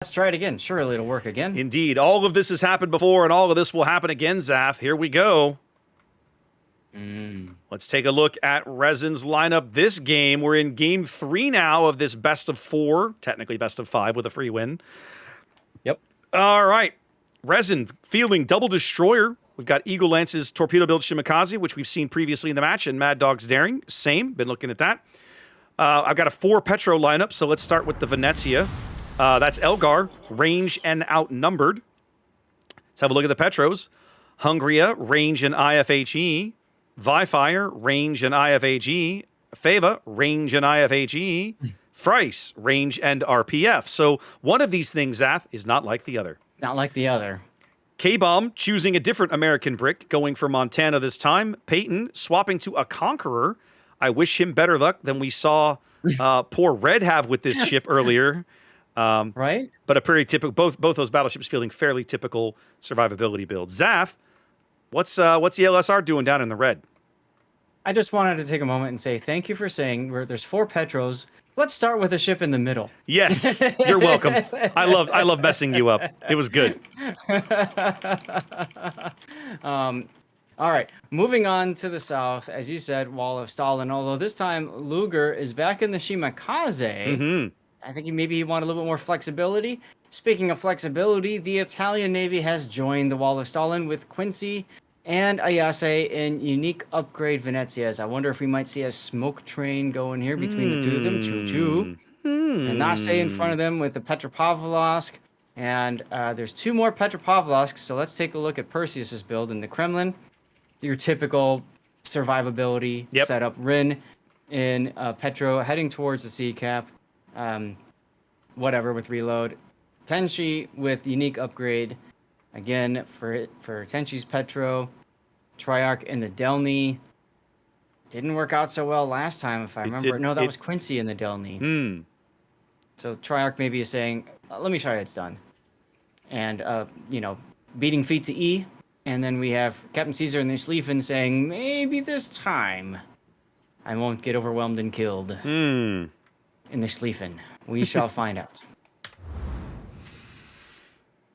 Let's try it again. Surely it'll work again. Indeed. All of this has happened before, and all of this will happen again, Zath. Here we go. Let's take a look at RESIN's lineup this game. We're in game 3 now of this best of 4, technically best of 5 with a free win. Yep. All right. RESIN fielding double destroyer. We've got Eagle Lance's torpedo build Shimakaze, which we've seen previously in the match, and Mad Dog's Daring. Same. Been looking at that. I've got a 4 Petro lineup, so let's start with the Venezia. That's Elgar, range and outnumbered. Let's have a look at the Petros. Hungria, range and IFHE. Vifire, range and IFAG. Fava, range and IFAG. Frice, range and RPF. So one of these things, Zath, is not like the other. Not like the other. K-Bomb choosing a different American brick, going for Montana this time. Peyton swapping to a Conqueror. I wish him better luck than we saw poor Red have with this ship earlier. Right? But a pretty typical, both those battleships feeling fairly typical survivability builds. Zath, what's the ELSR doing down in the red? I just wanted to take a moment and say thank you for saying there's 4 Petros. Let's start with a ship in the middle. Yes, you're welcome. I love messing you up. It was good. All right, moving on to the south, as you said, Wall of Stalin. Although this time Luger is back in the Shimakaze. I think maybe he wanted a little bit more flexibility. Speaking of flexibility, the Italian Navy has joined the Wall of Stalin with Quincy and Ayase in unique upgrade Venezias. I wonder if we might see a smoke train going here between the two of them. Choo-choo. And Nase in front of them with the Petropavlovsk. And there's 2 more Petropavlovsks, so let's take a look at Perseus's build in the Kremlin. Your typical survivability setup. Rin in Petro heading towards the sea cap. Whatever with reload. Tenchi with unique upgrade. Again, for Tenchi's Petro. Triarch in the Delny. Didn't work out so well last time, if I remember. No, that was Quincy in the Delny. So Triarch maybe is saying, let me try it's done. And, beating feet to E. And then we have Captain Caesar and the Schlieffen saying, maybe this time I won't get overwhelmed and killed. In the Schlieffen. We shall find out.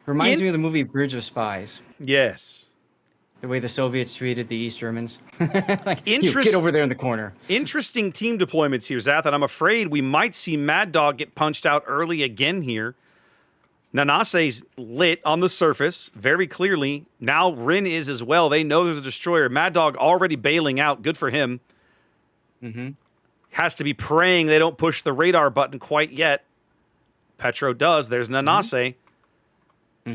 Reminds me of the movie Bridge of Spies. Yes. The way the Soviets treated the East Germans. Like, get over there in the corner. Interesting team deployments here, Zath, and I'm afraid we might see Mad Dog get punched out early again here. Nanase's lit on the surface, very clearly. Now Rin is as well. They know there's a destroyer. Mad Dog already bailing out. Good for him. Has to be praying they don't push the radar button quite yet. Petro does. There's Nanase.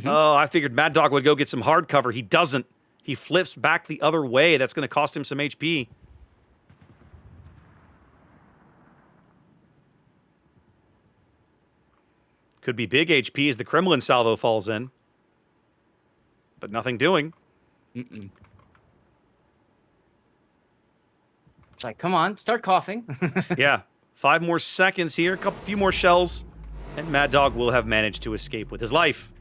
Oh, I figured Mad Dog would go get some hard cover. He doesn't. He flips back the other way. That's going to cost him some HP. Could be big HP as the Kremlin salvo falls in. But nothing doing. It's like, come on, start coughing. Yeah. 5 more seconds here. Few more shells. And Mad Dog will have managed to escape with his life.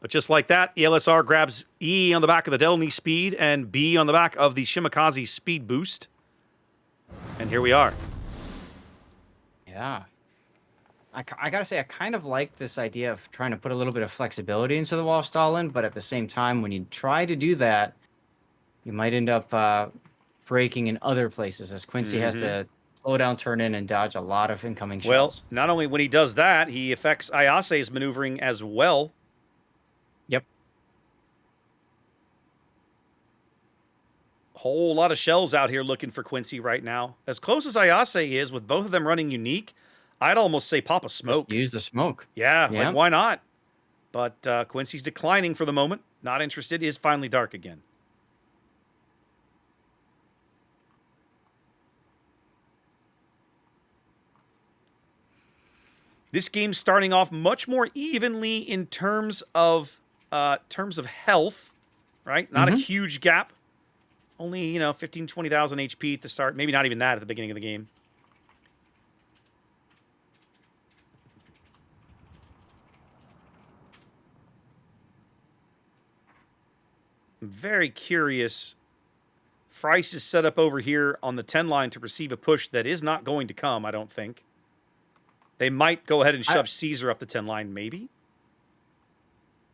But just like that, ELSR grabs E on the back of the Delny speed and B on the back of the Shimakaze speed boost. And here we are. Yeah. I gotta say, I kind of like this idea of trying to put a little bit of flexibility into the Wall of Stalin, but at the same time, when you try to do that, you might end up breaking in other places, as Quincy has to slow down, turn in, and dodge a lot of incoming shells. Well, not only when he does that, he affects Ayase's maneuvering as well. Yep. Whole lot of shells out here looking for Quincy right now. As close as Ayase is, with both of them running unique, I'd almost say pop a smoke. Just use the smoke. Yeah, like why not? But Quincy's declining for the moment. Not interested. Is finally dark again. This game's starting off much more evenly in terms of health, right? Not a huge gap. Only, 15, 20,000 HP at the start. Maybe not even that at the beginning of the game. I'm very curious. Frice is set up over here on the 10 line to receive a push that is not going to come, I don't think. They might go ahead and shove Caesar up the 10 line, maybe.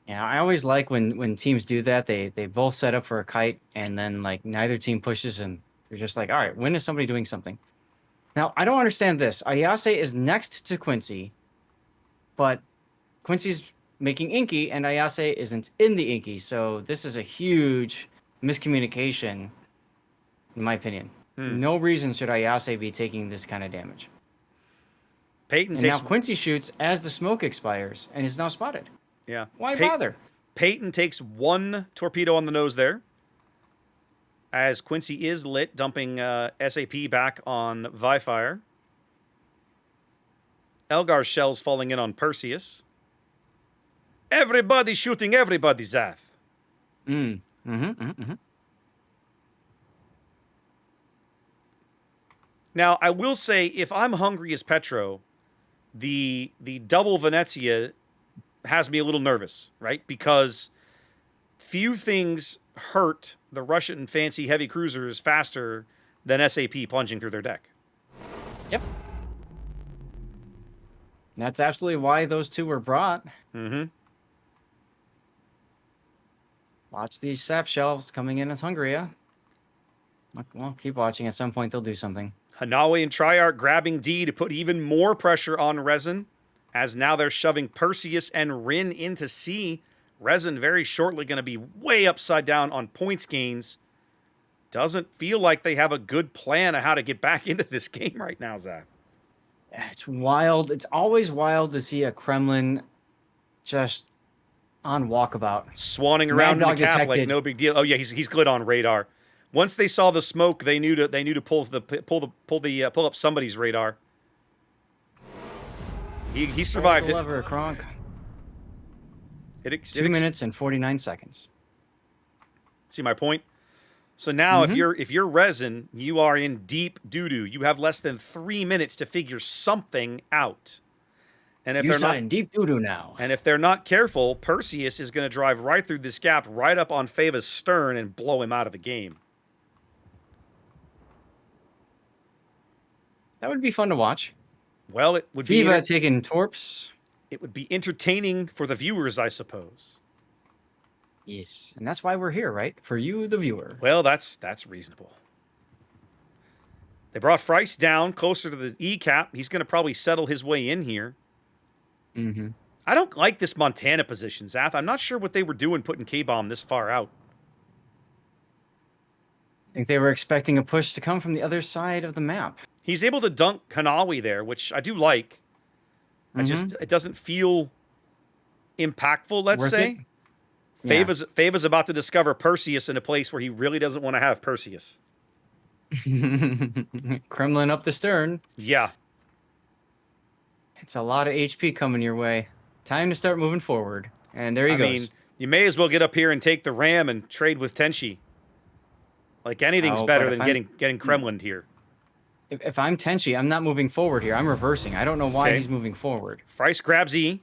Yeah, I always like when teams do that. They both set up for a kite, and then like neither team pushes, and they're just like, all right, when is somebody doing something? Now I don't understand this. Ayase is next to Quincy, but Quincy's making Inky, and Ayase isn't in the Inky. So this is a huge miscommunication, in my opinion. No reason should Ayase be taking this kind of damage. Peyton And now takes Quincy shoots as the smoke expires and is now spotted. yeah. Why bother? Peyton takes 1 torpedo on the nose there. As Quincy is lit, dumping SAP back on Vifire. Elgar's shells falling in on Perseus. Everybody shooting everybody, Zath. Now, I will say, if I'm hungry as Petro, the double Venezia has me a little nervous, right? Because few things hurt the Russian fancy heavy cruisers faster than SAP plunging through their deck. Yep. That's absolutely why those two were brought. Mm-hmm. Watch these sap shelves coming in as Hungria. Well, keep watching. At some point, they'll do something. Hanawe and Triarch grabbing D to put even more pressure on Resin, as now they're shoving Perseus and Rin into C. Resin very shortly going to be way upside down on points gains. Doesn't feel like they have a good plan of how to get back into this game right now, Zach. It's wild. It's always wild to see a Kremlin just on walkabout. Swanning around in the cap detected. like no big deal. Oh yeah, he's good on radar. Once they saw the smoke, they knew to pull up somebody's radar. He survived Pull the it. lever, Kronk. 2 minutes and 49 seconds. See my point? So now if you're Resin, you are in deep doo-doo. You have less than 3 minutes to figure something out. And if they're not in deep doo-doo now. And if they're not careful, Perseus is going to drive right through this gap, right up on Fava's stern, and blow him out of the game. That would be fun to watch. Well, it would be Viva taking torps. It would be entertaining for the viewers, I suppose. Yes, and that's why we're here, right? For you, the viewer. Well, that's reasonable. They brought Frice down closer to the E cap. He's going to probably settle his way in here. Mm-hmm. I don't like this Montana position, Zath. I'm not sure what they were doing putting K-Bomb this far out. I think they were expecting a push to come from the other side of the map. He's able to dunk Hanawi there, which I do like. It doesn't feel impactful, let's say. Fava's about to discover Perseus in a place where he really doesn't want to have Perseus. Kremlin up the stern. Yeah. It's a lot of HP coming your way. Time to start moving forward. And there he goes. I mean, you may as well get up here and take the ram and trade with Tenchi. Like, anything's better than getting Kremlin'd here. If I'm Tenchi, I'm not moving forward here. I'm reversing. I don't know why he's moving forward. Frice grabs E.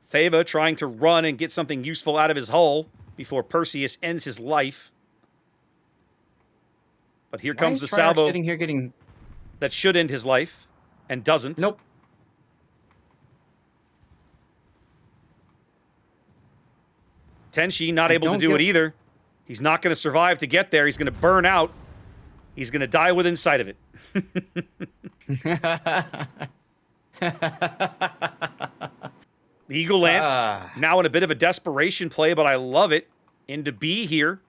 Fava trying to run and get something useful out of his hull before Perseus ends his life. But here comes the salvo sitting here getting... that should end his life and doesn't. Nope. Tenchi not able to do it either. He's not going to survive to get there. He's going to burn out. He's going to die within sight of it. The Eagle Lance now in a bit of a desperation play, but I love it. Into B here.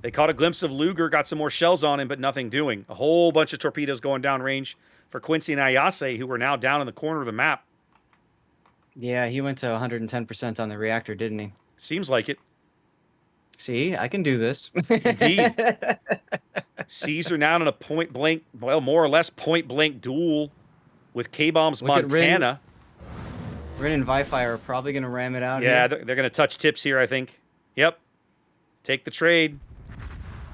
They caught a glimpse of Luger, got some more shells on him, but nothing doing. A whole bunch of torpedoes going down range for Quincy and Ayase, who are now down in the corner of the map. Yeah, he went to 110% on the reactor, didn't he? Seems like it. See, I can do this. Indeed. C's are now in a point-blank, well, more or less point-blank duel with K-Bomb's Montana. Rin and Vifire are probably going to ram it out. Yeah, they're going to touch tips here, I think. Yep. Take the trade.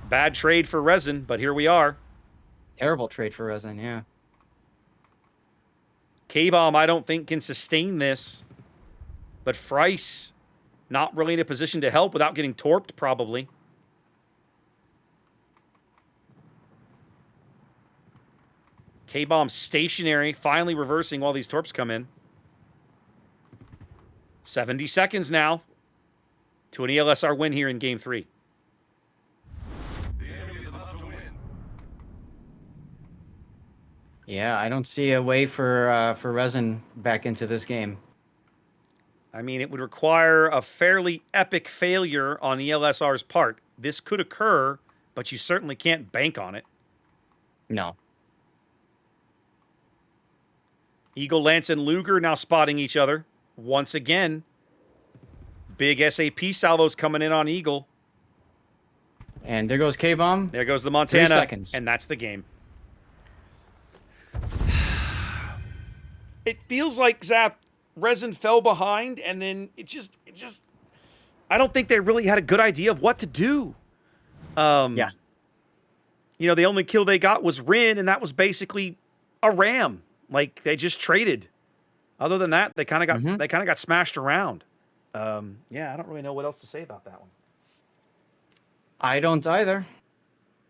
Bad trade for Resin, but here we are. Terrible trade for Resin, yeah. K-Bomb, I don't think, can sustain this. But Frice, not really in a position to help without getting torped, probably. K-Bomb stationary, finally reversing while these torps come in. 70 seconds now to an ELSR win here in Game 3. Yeah, I don't see a way for RESIN back into this game. I mean, it would require a fairly epic failure on ELSR's part. This could occur, but you certainly can't bank on it. No. Eagle, Lance, and Luger now spotting each other. Once again, big SAP salvos coming in on Eagle. And there goes K-Bomb. There goes the Montana. 3 seconds. And that's the game. It feels like, Zap, RESIN fell behind, and then it just I don't think they really had a good idea of what to do. Yeah. You know, the only kill they got was Rin, and that was basically a ram. Like, they just traded. Other than that, they kind of got smashed around. Yeah, I don't really know what else to say about that one. I don't either.